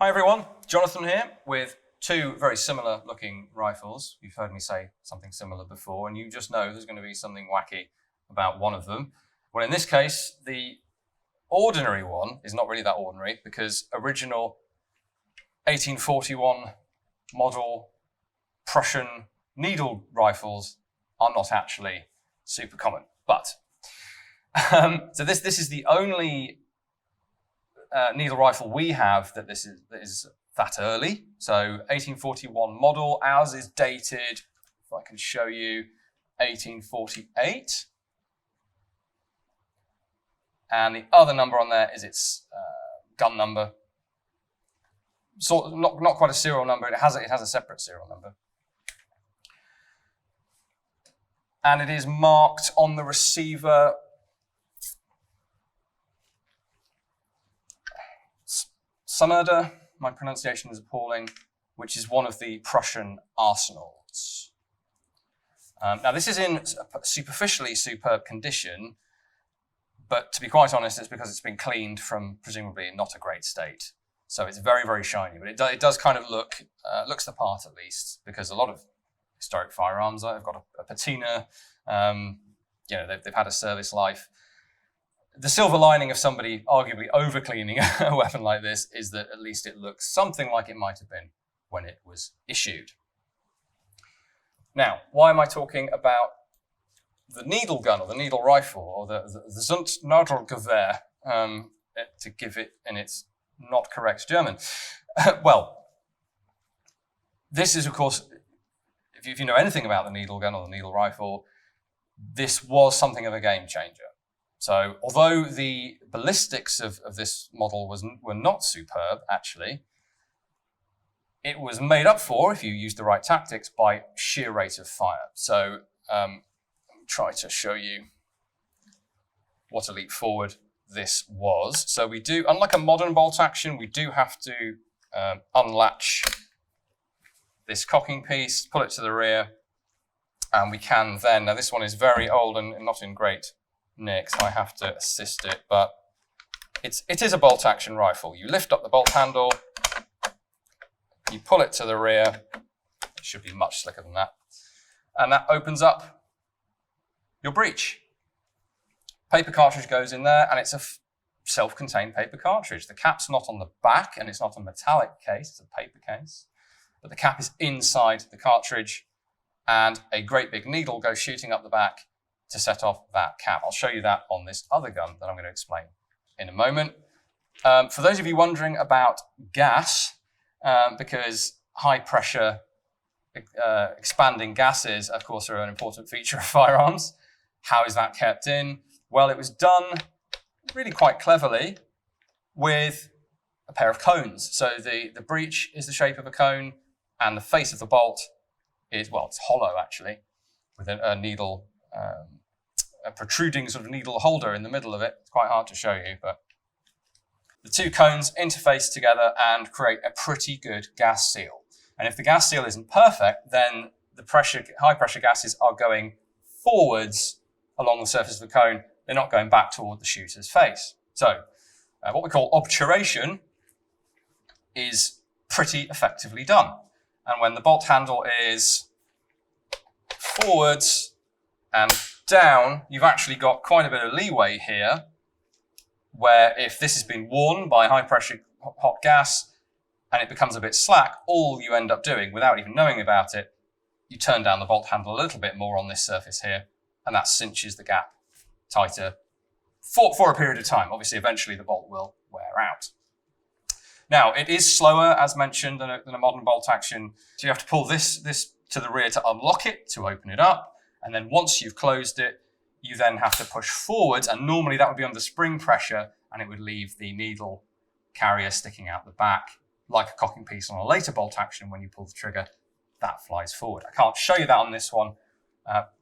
Hi everyone, Jonathan here with two very similar looking rifles. You've heard me say something similar before and you just know there's going to be something wacky about one of them. Well, in this case, the ordinary one is not really that ordinary because original 1841 model Prussian needle rifles are not actually super common. But, so this is the only needle rifle we have that is that early. So 1841 model. Ours is dated, if I can show you, 1848. And the other number on there is its gun number. So not quite a serial number. It has a separate serial number. And it is marked on the receiver Summerder, my pronunciation is appalling, which is one of the Prussian arsenals. Now this is in superficially superb condition, but to be quite honest, it's because it's been cleaned from presumably not a great state. So it's very, very shiny, but it does kind of looks the part at least, because a lot of historic firearms have got a patina, they've had a service life. The silver lining of somebody arguably over-cleaning a weapon like this is that at least it looks something like it might have been when it was issued. Now, why am I talking about the needle gun or the needle rifle or the Zündnadelgewehr, to give it in its not correct German? Well, this is, of course, if you know anything about the needle gun or the needle rifle, this was something of a game changer. So although the ballistics of this model were not superb, actually, it was made up for, if you used the right tactics, by sheer rate of fire. So let me try to show you what a leap forward this was. So we do, unlike a modern bolt action, we do have to unlatch this cocking piece, pull it to the rear, and we can then, now this one is very old and not in great nick, so I have to assist it, but it is a bolt action rifle. You lift up the bolt handle, you pull it to the rear, it should be much slicker than that, and that opens up your breech. Paper cartridge goes in there, and it's a self-contained paper cartridge. The cap's not on the back, and it's not a metallic case, it's a paper case, but the cap is inside the cartridge, and a great big needle goes shooting up the back to set off that cap. I'll show you that on this other gun that I'm going to explain in a moment. For those of you wondering about gas, because high pressure expanding gases, of course, are an important feature of firearms. How is that kept in? Well, it was done really quite cleverly with a pair of cones. So the breech is the shape of a cone, and the face of the bolt is, well, it's hollow actually, with a needle, a protruding sort of needle holder in the middle of it. It's quite hard to show you, but the two cones interface together and create a pretty good gas seal. And if the gas seal isn't perfect, then the high pressure gases are going forwards along the surface of the cone. They're not going back toward the shooter's face. So what we call obturation is pretty effectively done. And when the bolt handle is forwards and down, you've actually got quite a bit of leeway here, where if this has been worn by high pressure hot gas and it becomes a bit slack, all you end up doing without even knowing about it, you turn down the bolt handle a little bit more on this surface here, and that cinches the gap tighter for a period of time. Obviously, eventually the bolt will wear out. Now, it is slower, as mentioned, than a modern bolt action. So you have to pull this to the rear to unlock it, to open it up. And then once you've closed it, you then have to push forwards. And normally that would be under spring pressure, and it would leave the needle carrier sticking out the back, like a cocking piece on a later bolt action. When you pull the trigger, that flies forward. I can't show you that on this one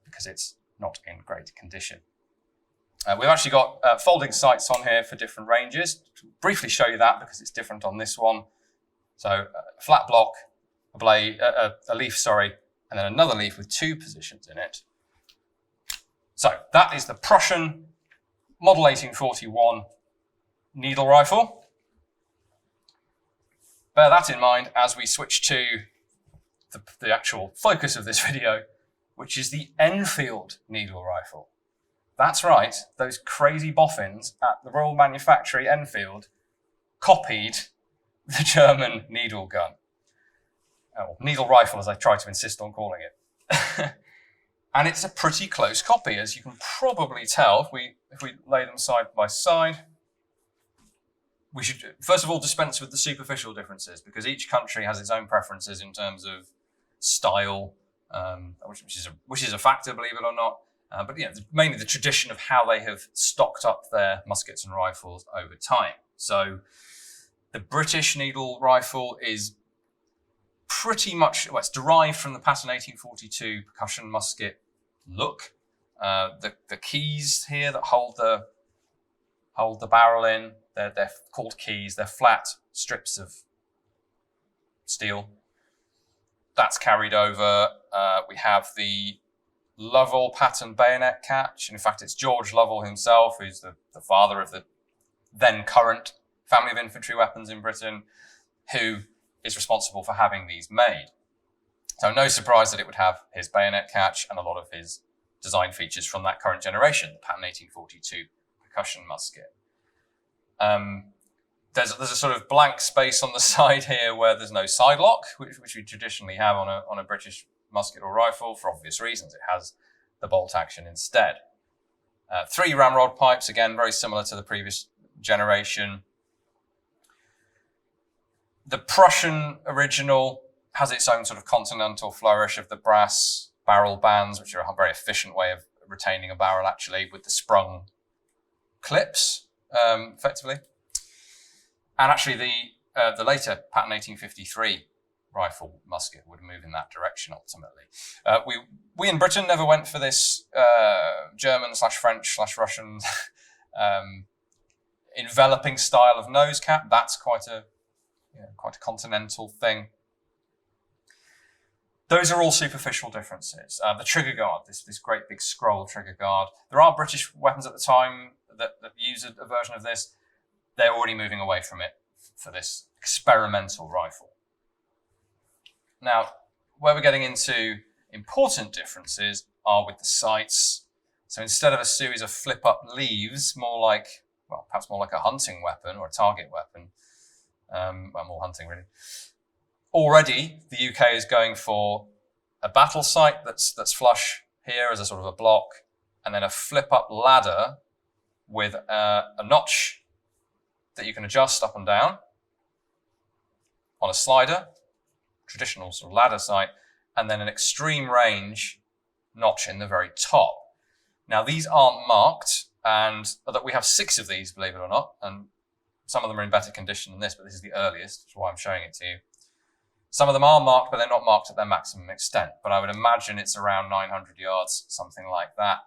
because it's not in great condition. We've actually got folding sights on here for different ranges. To briefly show you that because it's different on this one. So a flat block, a leaf, and then another leaf with two positions in it. So that is the Prussian Model 1841 needle rifle. bear that in mind as we switch to the actual focus of this video, which is the Enfield needle rifle. That's right, those crazy boffins at the Royal Manufactory Enfield copied the German needle gun. Oh, needle rifle, as I try to insist on calling it. And it's a pretty close copy, as you can probably tell if we lay them side by side. We should, first of all, dispense with the superficial differences, because each country has its own preferences in terms of style, which is a factor, believe it or not. But yeah, mainly the tradition of how they have stocked up their muskets and rifles over time. So the British needle rifle is pretty much, well, it's derived from the pattern 1842 percussion musket look. The keys here that hold the barrel in, they're called keys. They're flat strips of steel. That's carried over. We have the Lovell pattern bayonet catch. In fact, it's George Lovell himself, who's the father of the then current family of infantry weapons in Britain, who is responsible for having these made. So no surprise that it would have his bayonet catch and a lot of his design features from that current generation, the pattern 1842 percussion musket. There's a sort of blank space on the side here where there's no side lock, which we traditionally have on a British musket or rifle. For obvious reasons, it has the bolt action instead. 3 ramrod pipes, again, very similar to the previous generation. The Prussian original has its own sort of continental flourish of the brass barrel bands, which are a very efficient way of retaining a barrel, actually, with the sprung clips, effectively. And actually, the later pattern 1853 rifle musket would move in that direction ultimately. We in Britain never went for this German/French/Russian enveloping style of nose cap. That's quite a continental thing. Those are all superficial differences. The trigger guard, this great big scroll trigger guard. There are British weapons at the time that use a version of this. They're already moving away from it for this experimental rifle. Now, where we're getting into important differences are with the sights. So instead of a series of flip-up leaves, perhaps more like a hunting weapon or a target weapon, more hunting really. Already, the UK is going for a battle sight that's flush here as a sort of a block, and then a flip-up ladder with a notch that you can adjust up and down on a slider, traditional sort of ladder sight, and then an extreme range notch in the very top. Now, these aren't marked, and that we have 6 of these, believe it or not, and some of them are in better condition than this, but this is the earliest, which is why I'm showing it to you. Some of them are marked, but they're not marked at their maximum extent. But I would imagine it's around 900 yards, something like that.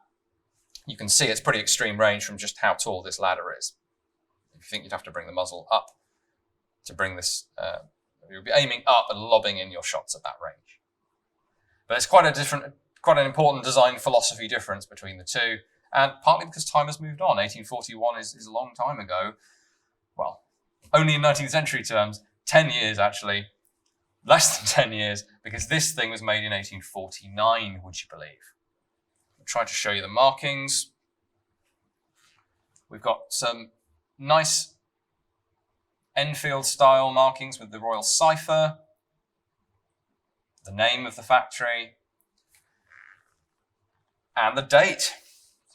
You can see it's pretty extreme range from just how tall this ladder is. If you think you'd have to bring the muzzle up to bring this, you'll be aiming up and lobbing in your shots at that range. But it's quite an important design philosophy difference between the two, and partly because time has moved on. 1841 is a long time ago. Well, only in 19th century terms, 10 years actually, less than 10 years, because this thing was made in 1849, would you believe? I'll try to show you the markings. We've got some nice Enfield style markings with the royal cipher, the name of the factory, and the date,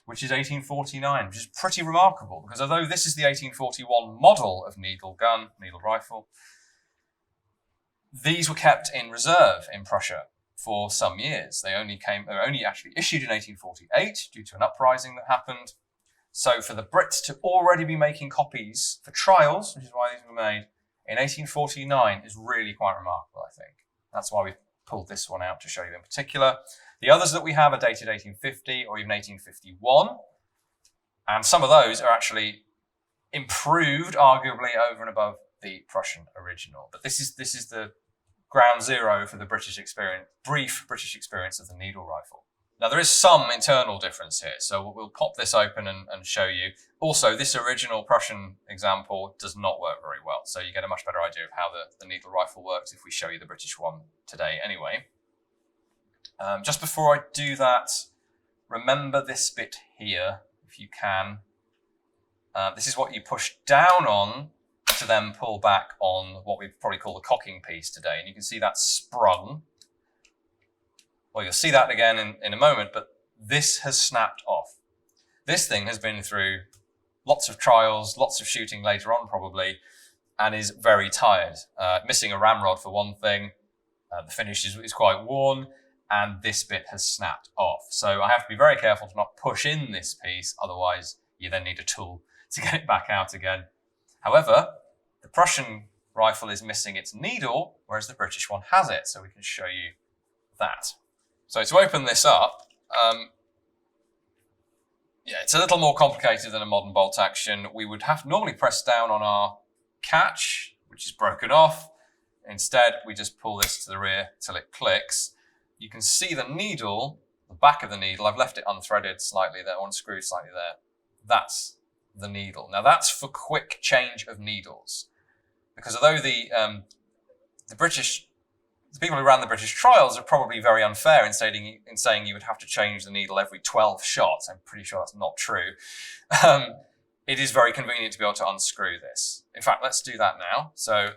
which is 1849, which is pretty remarkable, because although this is the 1841 model of needle gun, needle rifle, these were kept in reserve in Prussia for some years. They were only actually issued in 1848 due to an uprising that happened. So for the Brits to already be making copies for trials, which is why these were made, in 1849 is really quite remarkable, I think. That's why we pulled this one out to show you in particular. The others that we have are dated 1850 or even 1851. And some of those are actually improved, arguably, over and above the Prussian original. But this is the ground zero for the British experience, brief British experience of the needle rifle. Now there is some internal difference here, so we'll pop this open and show you. Also, this original Prussian example does not work very well, so you get a much better idea of how the needle rifle works if we show you the British one today anyway. Just before I do that, remember this bit here, if you can. This is what you push down on to then pull back on what we'd probably call the cocking piece today. And you can see that sprung. Well, you'll see that again in a moment, but this has snapped off. This thing has been through lots of trials, lots of shooting later on probably, and is very tired. Missing a ramrod for one thing, the finish is quite worn, and this bit has snapped off. So I have to be very careful to not push in this piece, otherwise you then need a tool to get it back out again. However, the Prussian rifle is missing its needle, whereas the British one has it, so we can show you that. So to open this up, yeah, it's a little more complicated than a modern bolt action. We would have to normally press down on our catch, which is broken off. Instead, we just pull this to the rear till it clicks. You can see the needle, the back of the needle. I've left it unthreaded slightly there, unscrewed slightly there. That's the needle. Now that's for quick change of needles, because although the people who ran the British trials are probably very unfair in saying you would have to change the needle every 12 shots. I'm pretty sure that's not true. It is very convenient to be able to unscrew this. In fact, let's do that now. So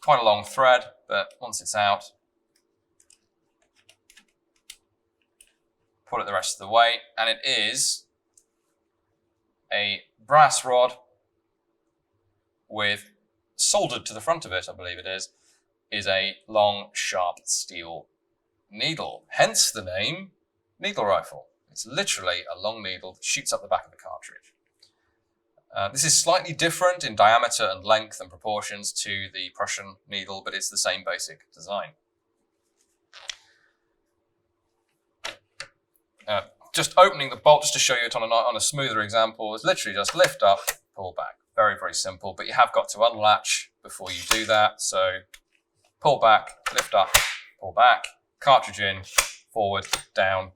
quite a long thread, but once it's out, pull it the rest of the way, and it is a brass rod with, soldered to the front of it, I believe it is a long, sharp steel needle. Hence the name needle rifle. It's literally a long needle that shoots up the back of the cartridge. This is slightly different in diameter and length and proportions to the Prussian needle, but it's the same basic design. Just opening the bolt, just to show you it on a smoother example, is literally just lift up, pull back. Very, very simple, but you have got to unlatch before you do that. So pull back, lift up, pull back, cartridge in, forward, down,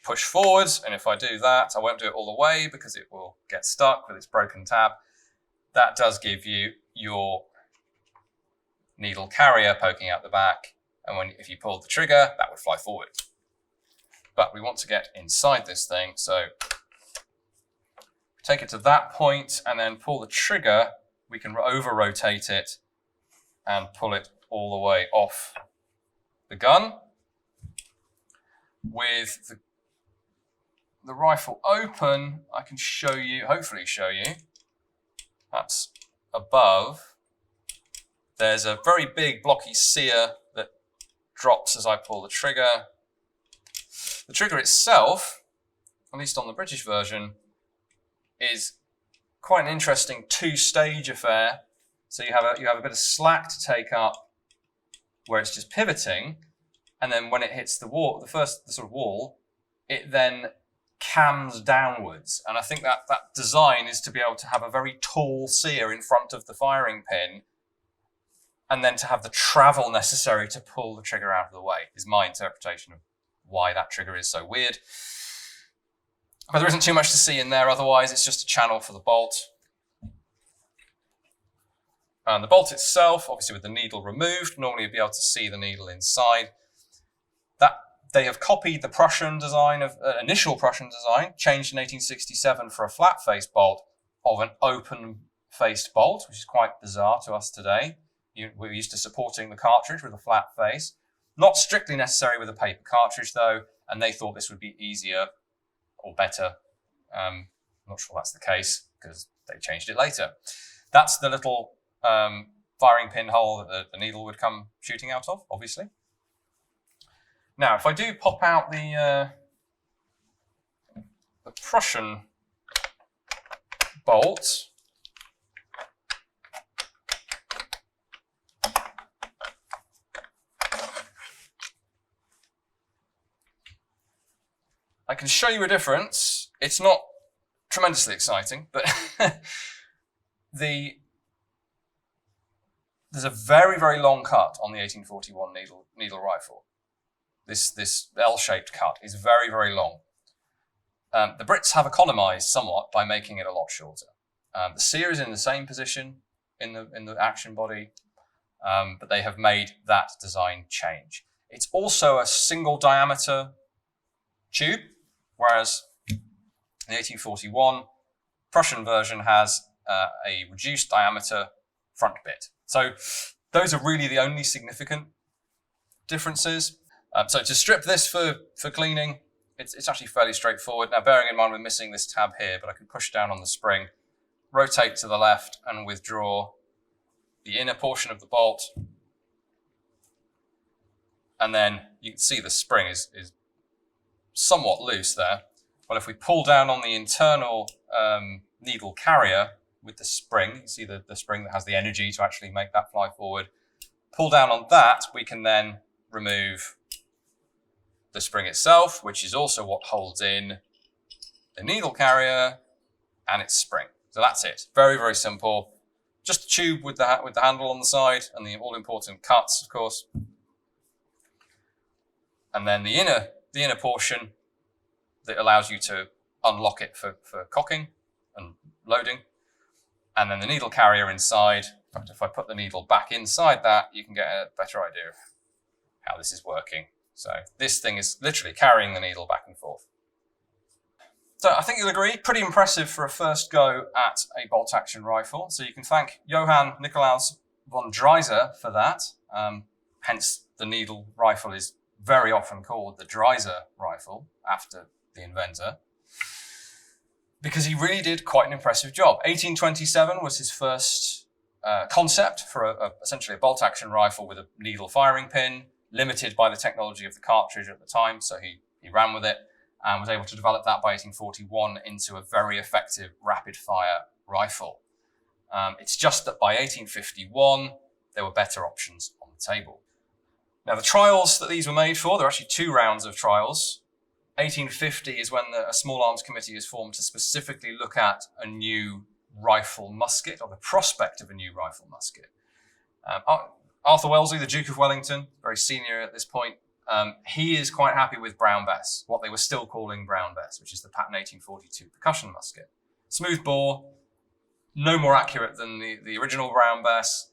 push forwards. And if I do that, I won't do it all the way because it will get stuck with its broken tab. That does give you your needle carrier poking out the back. And if you pulled the trigger, that would fly forward. But we want to get inside this thing, so take it to that point and then pull the trigger. We can over-rotate it and pull it all the way off the gun. With the rifle open, I can show you, hopefully show you, that's above. There's a very big blocky sear that drops as I pull the trigger. The trigger itself, at least on the British version, is quite an interesting two-stage affair. So you have a bit of slack to take up where it's just pivoting, and then when it hits the wall, the sort of wall, it then cams downwards. And I think that design is to be able to have a very tall sear in front of the firing pin, and then to have the travel necessary to pull the trigger out of the way, is my interpretation of why that trigger is so weird. But there isn't too much to see in there otherwise. It's just a channel for the bolt. And the bolt itself, obviously with the needle removed, normally you'd be able to see the needle inside. That they have copied the Prussian design of initial Prussian design, changed in 1867 for a flat-faced bolt of an open-faced bolt, which is quite bizarre to us today. We're used to supporting the cartridge with a flat face. Not strictly necessary with a paper cartridge though, and they thought this would be easier or better. I'm not sure that's the case because they changed it later. That's the little firing pin hole that the needle would come shooting out of, obviously. Now, if I do pop out the Prussian bolt, I can show you a difference. It's not tremendously exciting, but the there's a very, very long cut on the 1841 needle rifle. This L-shaped cut is very, very long. The Brits have economized somewhat by making it a lot shorter. The sear is in the same position in the action body, but they have made that design change. It's also a single diameter tube, whereas the 1841 Prussian version has a reduced diameter front bit. So those are really the only significant differences. So to strip this for cleaning, it's actually fairly straightforward. Now, bearing in mind we're missing this tab here, but I can push down on the spring, rotate to the left and withdraw the inner portion of the bolt. And then you can see the spring is somewhat loose there. Well, if we pull down on the internal needle carrier with the spring, you see the spring that has the energy to actually make that fly forward. Pull down on that, we can then remove the spring itself, which is also what holds in the needle carrier and its spring. So that's it. Very, very simple. Just a tube with the handle on the side and the all-important cuts, of course. And then the inner portion that allows you to unlock it for cocking and loading. And then the needle carrier inside. In fact, if I put the needle back inside that, you can get a better idea of how this is working. So this thing is literally carrying the needle back and forth. So I think you'll agree, pretty impressive for a first go at a bolt-action rifle. So you can thank Johann Nicolaus von Dreiser for that. Hence, the needle rifle is very often called the Dreiser rifle after the inventor, because he really did quite an impressive job. 1827 was his first concept for essentially a bolt-action rifle with a needle firing pin, limited by the technology of the cartridge at the time, so he ran with it and was able to develop that by 1841 into a very effective rapid-fire rifle. It's just that by 1851, there were better options on the table. Now, the trials that these were made for, there are actually 2 rounds of trials. 1850 is when a small arms committee is formed to specifically look at a new rifle musket, or the prospect of a new rifle musket. Arthur Wellesley, the Duke of Wellington, very senior at this point, he is quite happy with Brown Bess, what they were still calling Brown Bess, which is the patent 1842 percussion musket. Smooth bore, no more accurate than the original Brown Bess,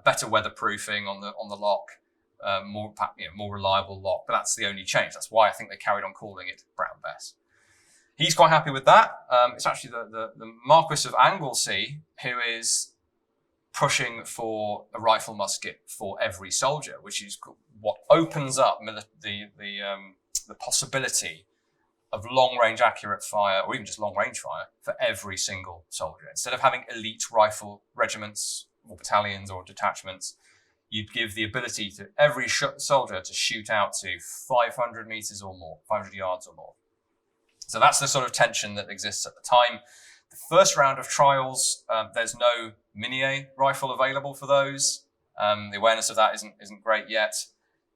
better weatherproofing on the lock, more reliable lock, but that's the only change. That's why I think they carried on calling it Brown Bess. He's quite happy with that. It's actually the Marquis of Anglesey who is pushing for a rifle musket for every soldier, which is what opens up the possibility of long-range accurate fire, or even just long-range fire, for every single soldier. Instead of having elite rifle regiments or battalions or detachments, you'd give the ability to every soldier to shoot out to 500 meters or more, 500 yards or more. So that's the sort of tension that exists at the time. The first round of trials, there's no Minié rifle available for those. The awareness of that isn't great yet.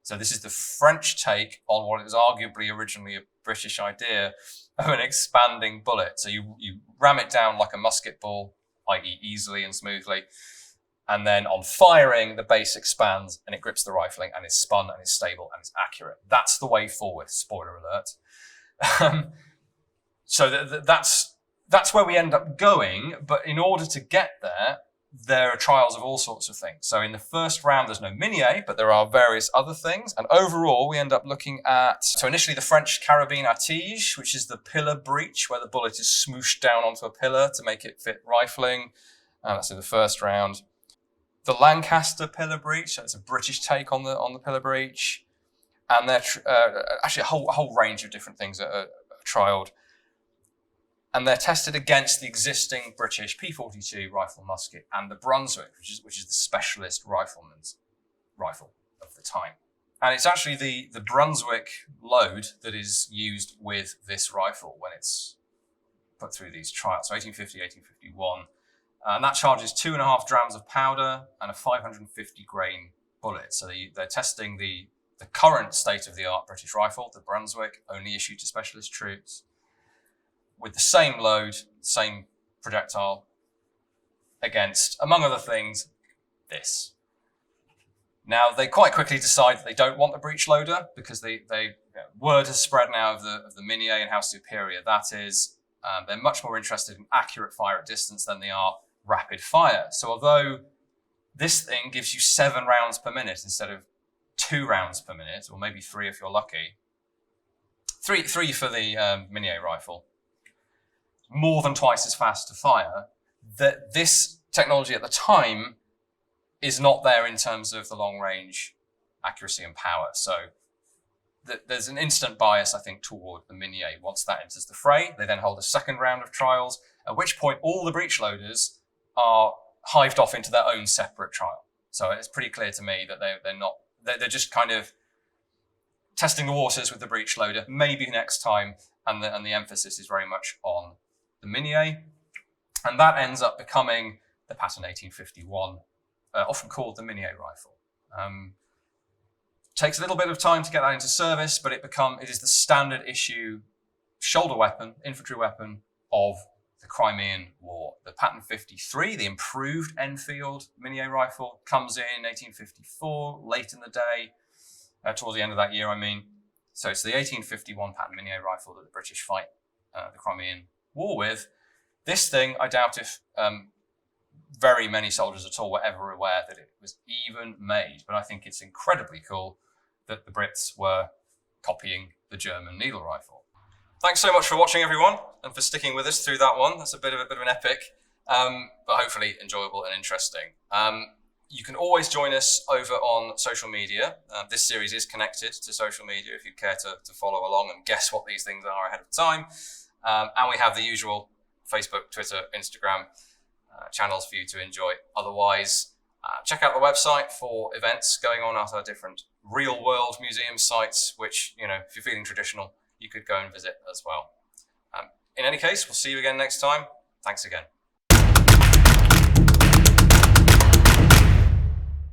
So this is the French take on what is arguably originally a British idea of an expanding bullet. So you ram it down like a musket ball, i.e. easily and smoothly. And then on firing, the base expands and it grips the rifling and is spun and is stable and is accurate. That's the way forward, spoiler alert. So that's where we end up going. But in order to get there, there are trials of all sorts of things. So in the first round, there's no Minié, but there are various other things. And overall, we end up looking at, so initially the French carabine à tige, which is the pillar breech, where the bullet is smooshed down onto a pillar to make it fit rifling. That's in the first round. The Lancaster pillar breech, so it's a British take on the pillar breech. And there's actually a whole range of different things that are trialled. And they're tested against the existing British P42 rifle musket and the Brunswick, which is the specialist rifleman's rifle of the time. And it's actually the Brunswick load that is used with this rifle when it's put through these trials. So 1850, 1851. And that charges 2.5 drams of powder and a 550 grain bullet. So they're testing the current state-of-the-art British rifle, the Brunswick, only issued to specialist troops, with the same load, same projectile, against, among other things, this. Now, they quite quickly decide that they don't want the breech loader because word has spread now of the Minié and how superior that is. They're much more interested in accurate fire at distance than they are rapid fire. So although this thing gives you 7 rounds per minute instead of 2 rounds per minute, or maybe 3 if you're lucky, three for the Minié rifle, more than twice as fast to fire, that this technology at the time is not there in terms of the long range accuracy and power. So there's an instant bias, I think, toward the Minié. Once that enters the fray, they then hold a second round of trials, at which point all the breech loaders are hived off into their own separate trial. So it's pretty clear to me that they're just kind of testing the waters with the breech loader, maybe next time, and the emphasis is very much on the Minié. And that ends up becoming the pattern 1851, often called the Minié rifle. Takes a little bit of time to get that into service, but it is the standard issue shoulder weapon, infantry weapon of the Crimean War. The pattern 53, the improved Enfield Minié rifle, comes in 1854, late in the day, towards the end of that year, I mean. So it's the 1851 pattern Minié rifle that the British fight the Crimean War with. This thing, I doubt if very many soldiers at all were ever aware that it was even made, but I think it's incredibly cool that the Brits were copying the German needle rifle. Thanks so much for watching, everyone, and for sticking with us through that one. That's a bit of an epic, but hopefully enjoyable and interesting. You can always join us over on social media. This series is connected to social media if you care to follow along and guess what these things are ahead of time. And we have the usual Facebook, Twitter, Instagram channels for you to enjoy. Otherwise, check out the website for events going on at our different real-world museum sites, which, if you're feeling traditional, you could go and visit as well. In any case, we'll see you again next time. Thanks again.